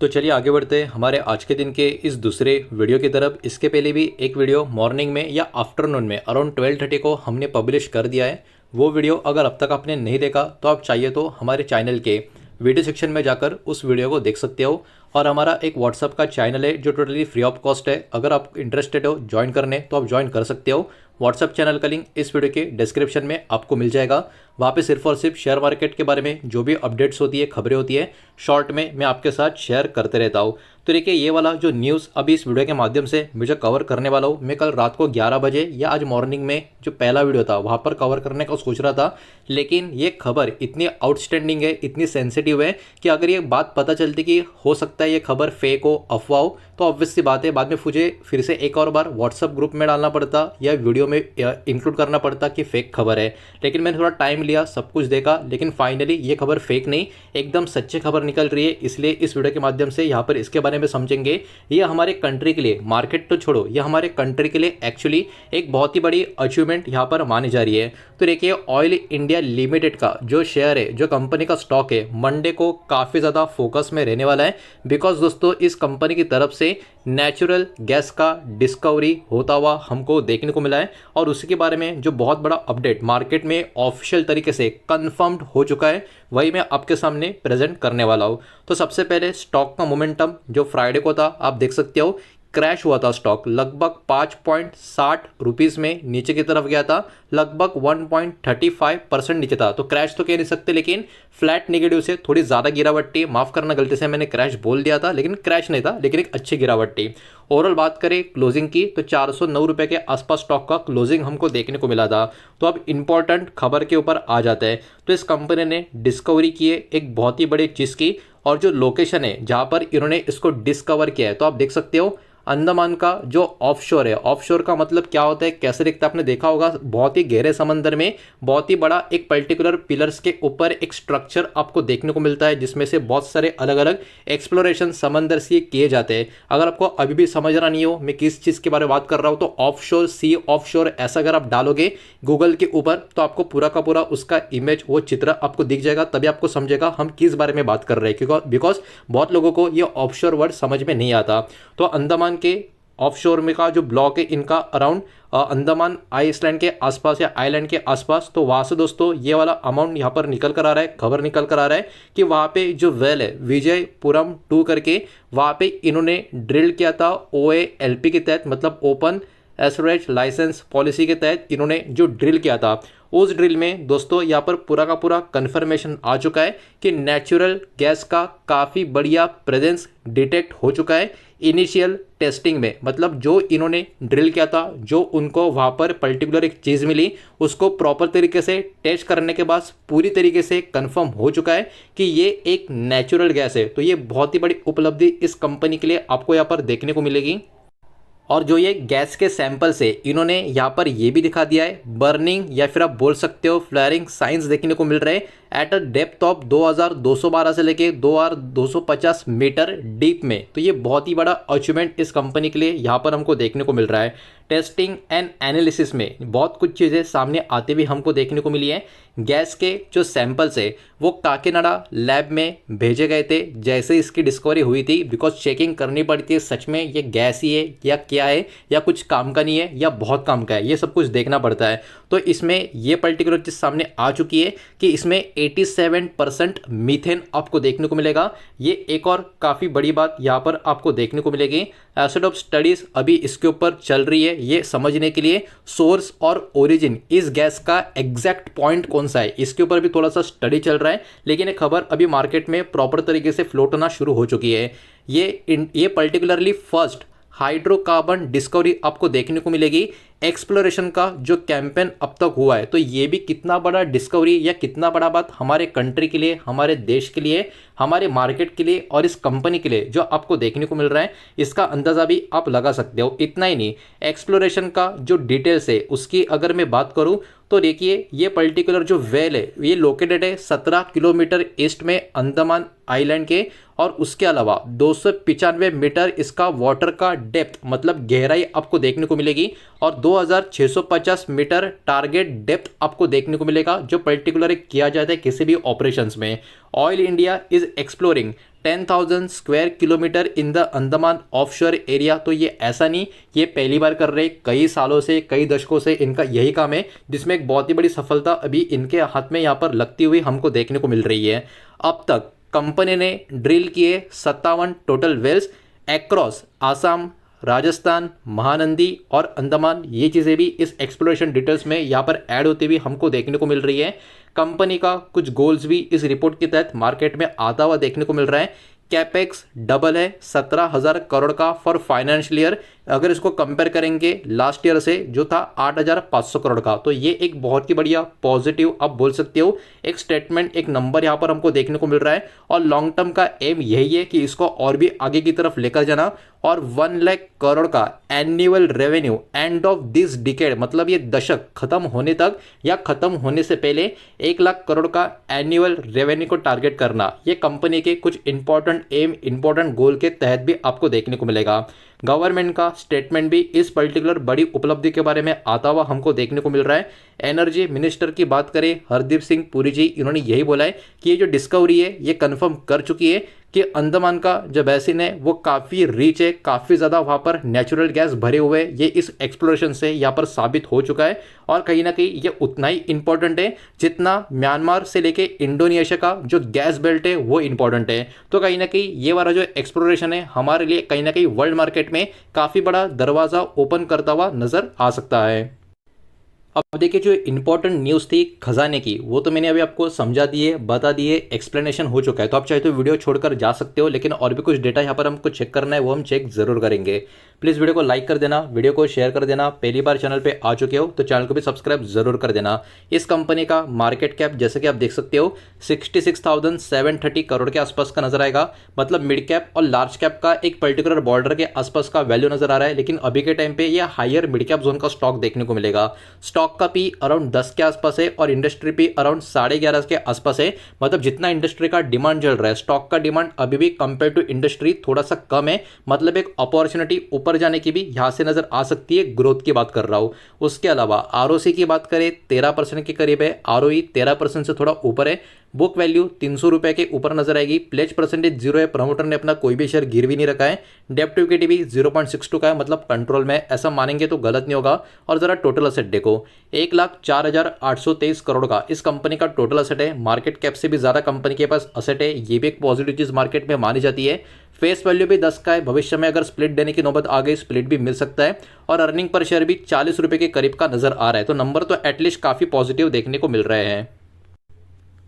तो चलिए आगे बढ़ते हैं हमारे आज के दिन के इस दूसरे वीडियो की तरफ। इसके पहले भी एक वीडियो मॉर्निंग में या आफ्टरनून में अराउंड 12:30 को हमने पब्लिश कर दिया है। वो वीडियो अगर अब तक आपने नहीं देखा तो आप चाहिए तो हमारे चैनल के वीडियो सेक्शन में जाकर उस वीडियो को देख सकते हो। और हमारा एक व्हाट्सअप का चैनल है जो टोटली फ्री ऑफ कॉस्ट है। अगर आप इंटरेस्टेड हो ज्वाइन करने तो आप ज्वाइन कर सकते हो। व्हाट्सअप चैनल का लिंक इस वीडियो के डिस्क्रिप्शन में आपको मिल जाएगा। वहाँ पे सिर्फ और सिर्फ शेयर मार्केट के बारे में जो भी अपडेट्स होती है, खबरें होती है, शॉर्ट में मैं आपके साथ शेयर करते रहता हूँ। तो देखिए ये वाला जो न्यूज़ अभी इस वीडियो के माध्यम से मुझे कवर करने वाला हूँ, मैं कल रात को 11 बजे या आज मॉर्निंग में जो पहला वीडियो था वहाँ पर कवर करने का सोच रहा था। लेकिन ये खबर इतनी आउटस्टैंडिंग है, इतनी सेंसिटिव है कि अगर ये बात पता चलती कि हो सकता है ये खबर फेक हो, अफवाह हो, तो ऑब्वियस सी बात है बाद में मुझे फिर से एक और बार व्हाट्सअप ग्रुप में डालना पड़ता या वीडियो में इंक्लूड करना पड़ता कि फेक खबर है। लेकिन मैंने थोड़ा टाइम लिया, सब कुछ देखा, लेकिन फाइनली ये खबर फेक नहीं, एकदम सच्ची खबर निकल रही है। इसलिए इस वीडियो के माध्यम से यहाँ पर इसके बारे में समझेंगे। ये हमारे कंट्री के लिए, मार्केट तो छोड़ो, ये हमारे कंट्री के लिए एक्चुअली एक बहुत ही बड़ी अचीवमेंट यहाँ पर मानी जा रही है। तो देखिए ऑयल इंडिया लिमिटेड का जो शेयर है, जो कंपनी का स्टॉक है, मंडे को काफ़ी ज़्यादा फोकस में रहने वाला है। बिकॉज दोस्तों इस कंपनी की तरफ से नेचुरल गैस का डिस्कवरी होता हुआ हमको देखने को मिला है। और उसी के बारे में जो बहुत बड़ा अपडेट मार्केट में ऑफिशियल तरीके से कंफर्म्ड हो चुका है, वही मैं आपके सामने प्रेजेंट करने वाला हूँ। तो सबसे पहले स्टॉक का मोमेंटम जो फ्राइडे को था, आप देख सकते हो क्रैश हुआ था स्टॉक, लगभग 5.60 रुपीज़ में नीचे की तरफ गया था, लगभग 1.35% नीचे था। तो क्रैश तो कह नहीं सकते, लेकिन फ्लैट नेगेटिव से थोड़ी ज़्यादा गिरावट थी। माफ़ करना, गलती से मैंने क्रैश बोल दिया था, लेकिन क्रैश नहीं था, लेकिन एक अच्छी गिरावट थी। ओवरऑल बात करें क्लोजिंग की तो 409 रुपये के आसपास स्टॉक का क्लोजिंग हमको देखने को मिला था। तो अब इंपॉर्टेंट खबर के ऊपर आ जाता है। तो इस कंपनी ने डिस्कवरी की है एक बहुत ही बड़ी चीज़ की, और जो लोकेशन है जहाँ पर इन्होंने इसको डिस्कवर किया है, तो आप देख सकते हो अंडमान का जो ऑफशोर है। ऑफशोर का मतलब क्या होता है, कैसे दिखता है, आपने देखा होगा, बहुत ही गहरे समंदर में बहुत ही बड़ा एक पर्टिकुलर पिलर्स के ऊपर एक स्ट्रक्चर आपको देखने को मिलता है, जिसमें से बहुत सारे अलग अलग एक्सप्लोरेशन समंदर से किए जाते हैं। अगर आपको अभी भी समझ रहा नहीं हो मैं किस चीज़ के बारे में बात कर रहा हूँ, तो ऑफशोर, सी ऑफशोर ऐसा अगर आप डालोगे गूगल के ऊपर तो आपको पूरा का पूरा उसका इमेज, वो चित्र आपको दिख जाएगा। तभी आपको समझेगा हम किस बारे में बात कर रहे हैं, बिकॉज बहुत लोगों को ये ऑफशोर वर्ड समझ में नहीं आता। तो अंडमान के ऑफशोर में का जो ब्लॉक है इनका अराउंड अंडमान आइसलैंड के आसपास या आइलैंड के आसपास, तो वहाँ से दोस्तों ये वाला अमाउंट यहाँ पर निकल कर आ रहा है, खबर निकल कर आ रहा है कि वहाँ पे जो वेल है विजयपुरम 2 करके, वहाँ पे इन्होंने ड्रिल किया था OALP के तहत, मतलब ओपन एसोरेज लाइसेंस पॉलिसी के तहत इन्होंने जो ड्रिल किया था। उस ड्रिल में दोस्तों यहाँ पर पूरा का पूरा कन्फर्मेशन आ चुका है कि नेचुरल गैस का काफ़ी बढ़िया प्रेजेंस डिटेक्ट हो चुका है इनिशियल टेस्टिंग में। मतलब जो इन्होंने ड्रिल किया था, जो उनको वहाँ पर पर्टिकुलर एक चीज़ मिली, उसको प्रॉपर तरीके से टेस्ट करने के बाद पूरी तरीके से कंफर्म हो चुका है कि ये एक नेचुरल गैस है। तो ये बहुत ही बड़ी उपलब्धि इस कंपनी के लिए आपको यहाँ पर देखने को मिलेगी। और जो ये गैस के सैंपल से इन्होंने यहाँ पर ये भी दिखा दिया है, बर्निंग या फिर आप बोल सकते हो फ्लेयरिंग साइंस देखने को मिल रहे हैं एट अ डेप्थ ऑफ 2212 से लेके 2250 मीटर डीप में। तो ये बहुत ही बड़ा अचीवमेंट इस कंपनी के लिए यहाँ पर हमको देखने को मिल रहा है। टेस्टिंग एंड एनालिसिस में बहुत कुछ चीज़ें सामने आते हुए हमको देखने को मिली है। गैस के जो सैंपल्स है वो काकीनाडा लैब में भेजे गए थे जैसे इसकी डिस्कवरी हुई थी, बिकॉज चेकिंग करनी पड़ती है सच में ये गैस ही है या क्या है, या कुछ काम का नहीं है या बहुत काम का है, ये सब कुछ देखना पड़ता है। तो इसमें ये पर्टिकुलर चीज़ सामने आ चुकी है कि इसमें 87% मीथेन आपको देखने को मिलेगा। ये एक और काफ़ी बड़ी बात यहाँ पर आपको देखने को मिलेगी। एसिड ऑफ स्टडीज़ अभी इसके ऊपर चल रही है ये समझने के लिए सोर्स और ओरिजिन, इस गैस का एग्जैक्ट पॉइंट कौन सा है, इसके ऊपर भी थोड़ा सा स्टडी चल रहा है। लेकिन ये खबर अभी मार्केट में प्रॉपर तरीके से फ्लोट होना शुरू हो चुकी है। ये पर्टिकुलरली फर्स्ट हाइड्रोकार्बन डिस्कवरी आपको देखने को मिलेगी। एक्सप्लोरेशन का जो कैंपेन अब तक हुआ है, तो ये भी कितना बड़ा डिस्कवरी या कितना बड़ा बात हमारे कंट्री के लिए, हमारे देश के लिए, हमारे मार्केट के लिए और इस कंपनी के लिए जो आपको देखने को मिल रहा है, इसका अंदाज़ा भी आप लगा सकते हो। इतना ही नहीं, एक्सप्लोरेशन का जो डिटेल्स है उसकी अगर मैं बात करूं तो देखिए ये पर्टिकुलर जो वेल है ये लोकेटेड है 17 किलोमीटर ईस्ट में अंडमान आइलैंड के, और उसके अलावा 295 मीटर इसका वाटर का डेप्थ मतलब गहराई आपको देखने को मिलेगी, और 2650 मीटर टारगेट डेप्थ आपको देखने को मिलेगा जो पर्टिकुलर किया जाता है किसी भी ऑपरेशंस में। Oil India is exploring 10,000 square kilometre in the Andaman offshore area. तो ये ऐसा नहीं, ये पहली बार कर रहे, कई सालों से, कई दशकों से इनका यही काम है, जिसमें एक बहुत ही बड़ी सफलता अभी इनके हाथ में यहाँ पर लगती हुई हमको देखने को मिल रही है। अब तक कंपनी ने ड्रिल किए 57 total wells across Assam, Rajasthan, Mahanadi और अंडमान। ये चीज़ें भी इस एक्सप्लोरेशन डिटेल्स में यहाँ पर ऐड होती हुई हमको देखने को मिल रही है। कंपनी का कुछ गोल्स भी इस रिपोर्ट के तहत मार्केट में आता हुआ देखने को मिल रहा है। कैपेक्स डबल है 17,000 करोड़ का फॉर फाइनेंशियल ईयर, अगर इसको कंपेयर करेंगे लास्ट ईयर से जो था 8,500 करोड़ का। तो ये एक बहुत ही बढ़िया पॉजिटिव आप बोल सकते हो एक स्टेटमेंट, एक नंबर यहाँ पर हमको देखने को मिल रहा है। और लॉन्ग टर्म का एम यही है कि इसको और भी आगे की तरफ लेकर जाना और 1 लाख करोड़ का annual revenue end of this decade, मतलब ये दशक खत्म होने तक या खत्म होने से पहले 1 लाख करोड़ का एनुअल रेवेन्यू को टारगेट करना, ये कंपनी के कुछ इंपॉर्टेंट एम, इंपॉर्टेंट गोल के तहत भी आपको देखने को मिलेगा। गवर्नमेंट का स्टेटमेंट भी इस पर्टिकुलर बड़ी उपलब्धि के बारे में आता हुआ हमको देखने को मिल रहा है। एनर्जी मिनिस्टर की बात करें हरदीप सिंह पुरी जी, इन्होंने यही बोला है कि ये जो डिस्कवरी है ये कंफर्म कर चुकी है कि अंडमान का जो बेसिन है वो काफ़ी रिच है, काफ़ी ज़्यादा वहाँ पर नेचुरल गैस भरे हुए हैं। ये इस एक्सप्लोरेशन से यहाँ पर साबित हो चुका है और कहीं ना कहीं ये उतना ही इंपॉर्टेंट है जितना म्यांमार से लेके इंडोनेशिया का जो गैस बेल्ट है वो इंपॉर्टेंट है। तो कहीं ना कहीं ये वाला जो एक्सप्लोरेशन है हमारे लिए कहीं ना कहीं वर्ल्ड मार्केट में काफ़ी बड़ा दरवाज़ा ओपन करता हुआ नज़र आ सकता है। अब देखिए जो इंपॉर्टेंट न्यूज़ थी खजाने की वो तो मैंने अभी आपको समझा दिए, बता दिए, एक्सप्लेनेशन हो चुका है। तो आप चाहे तो वीडियो छोड़कर जा सकते हो, लेकिन और भी कुछ डेटा यहाँ पर हमको चेक करना है, वो हम चेक जरूर करेंगे। प्लीज़ वीडियो को लाइक कर देना, वीडियो को शेयर कर देना। पहली बार चैनल पे आ चुके हो तो चैनल को भी सब्सक्राइब जरूर कर देना। इस कंपनी का मार्केट कैप जैसे कि आप देख सकते हो 66,730 करोड़ के आसपास का नजर आएगा, मतलब मिड कैप और लार्ज कैप का एक पर्टिकुलर बॉर्डर के आसपास का वैल्यू नजर आ रहा है। लेकिन अभी के टाइम पे ये हायर मिड कैप जोन का स्टॉक देखने को मिलेगा। स्टॉक का पी अराउंड 10 के आसपास है और इंडस्ट्री पी अराउंड 11.5 के आसपास है। मतलब जितना इंडस्ट्री का डिमांड चल रहा है, स्टॉक का डिमांड अभी भी कंपेयर टू इंडस्ट्री थोड़ा सा कम है। मतलब एक अपॉर्चुनिटी ऊपर जाने की भी यहां से नजर आ सकती है, ग्रोथ की बात कर रहा हूं। उसके अलावा आरओसी की बात करें 13% के करीब है, आरओई 13% से थोड़ा ऊपर है। बुक वैल्यू 300 रुपए के ऊपर नजर आएगी। प्लेज परसेंटेज 0 है, प्रमोटर ने अपना कोई भी शेयर गिरवी नहीं रखा है। डेप्ट टू इक्विटी भी 0.62 का है, मतलब कंट्रोल में, ऐसा मानेंगे तो गलत नहीं होगा। और जरा टोटल असेट देखो 1,04,823 करोड़ का इस कंपनी का टोटल असेट है। मार्केट कैप से भी ज्यादा कंपनी के पास असेट है, ये भी एक पॉजिटिव चीज मार्केट में मानी जाती है। फेस वैल्यू भी 10 का है, भविष्य में अगर स्प्लिट देने की नौबत आ गई स्प्लिट भी मिल सकता है। और अर्निंग पर शेयर भी 40 रुपए के करीब का नजर आ रहा है। तो नंबर तो एटलीस्ट काफी पॉजिटिव देखने को मिल रहे हैं।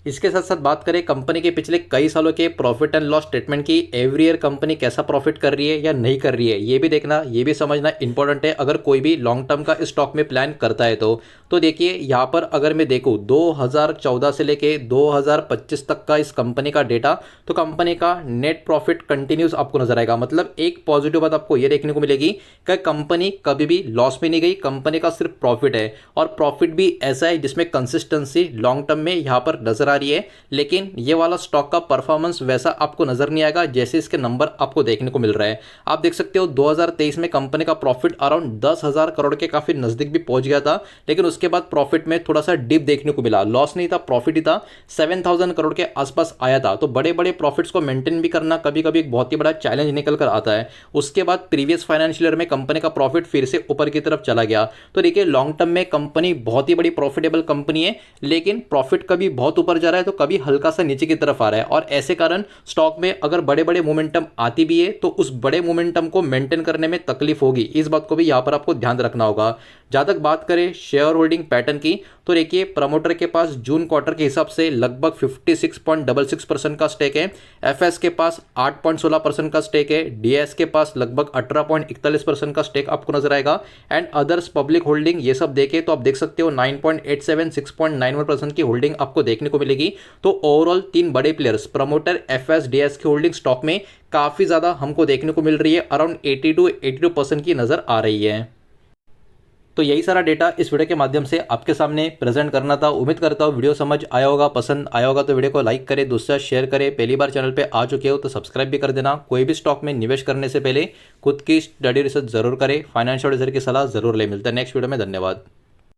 इसके साथ साथ बात करें कंपनी के पिछले कई सालों के प्रॉफिट एंड लॉस स्टेटमेंट की, एवरी ईयर कंपनी कैसा प्रॉफिट कर रही है या नहीं कर रही है, ये भी देखना, ये भी समझना इंपॉर्टेंट है अगर कोई भी लॉन्ग टर्म का स्टॉक में प्लान करता है तो देखिए यहाँ पर अगर मैं देखूँ 2014 से लेके 2025 तक का इस कंपनी का डेटा, तो कंपनी का नेट प्रॉफिट कंटिन्यूस आपको नजर आएगा। मतलब एक पॉजिटिव बात आपको ये देखने को मिलेगी कि कंपनी कभी भी लॉस में नहीं गई, कंपनी का सिर्फ प्रॉफिट है। और प्रॉफिट भी ऐसा है जिसमें कंसिस्टेंसी लॉन्ग टर्म में यहाँ पर नजर आ रही है। लेकिन ये वाला स्टॉक का परफॉर्मेंस वैसा आपको नजर नहीं आएगा जैसे इसके नंबर आपको देखने को मिल रहा है। आप देख सकते हो 2023 में कंपनी का प्रॉफिट अराउंड 10,000 करोड़ के काफी नजदीक भी पहुंच गया था, लेकिन उसके बाद प्रॉफिट में थोड़ा सा डिप देखने को मिला। लॉस नहीं था, प्रॉफिट ही था, 7,000 करोड़ के आसपास आया था। तो बड़े बड़े प्रॉफिट्स को मेंटेन भी करना कभी कभी एक बहुत ही बड़ा चैलेंज निकल कर आता है। उसके बाद प्रीवियस फाइनेंशियल ईयर में कंपनी का प्रॉफिट फिर से ऊपर की तरफ चला गया। तो देखिए लॉन्ग टर्म में कंपनी बहुत ही बड़ी प्रॉफिटेबल कंपनी है, लेकिन प्रॉफिट कभी बहुत ऊपर जा रहा है तो कभी हल्का सा नीचे की तरफ आ रहा है। और ऐसे कारण स्टॉक में अगर बड़े बड़े मोमेंटम आती भी है तो उस बड़े मोमेंटम को मेंटेन करने में तकलीफ होगी। इस बात को भी यहां पर आपको ध्यान रखना होगा। जहां तक बात करें शेयर होल्डिंग पैटर्न की, तो देखिए प्रमोटर के पास जून क्वार्टर के हिसाब से लगभग 56.66% का स्टेक है। एफएस के पास 8.16% का स्टेक है। डीएस के पास लगभग 18.41% का स्टेक आपको नजर आएगा। एंड अदर्स पब्लिक होल्डिंग ये सब देखें तो आप देख सकते हो 9.87, 6.91% की होल्डिंग आपको देखने को मिलेगी। तो ओवरऑल तीन बड़े प्लेयर्स प्रमोटर, एफएस, डीएस की होल्डिंग स्टॉक में काफी ज्यादा हमको देखने को मिल रही है, अराउंड 82% की नजर आ रही है। तो यही सारा डेटा इस वीडियो के माध्यम से आपके सामने प्रेजेंट करना था। उम्मीद करता हूँ वीडियो समझ आया होगा, पसंद आया होगा। तो वीडियो को लाइक करें, दूसरा शेयर करें। पहली बार चैनल पे आ चुके हो तो सब्सक्राइब भी कर देना। कोई भी स्टॉक में निवेश करने से पहले खुद की स्टडी रिसर्च जरूर करें, फाइनेंशियल एडवाइजर की सलाह जरूर ले। मिलता है नेक्स्ट वीडियो में, धन्यवाद।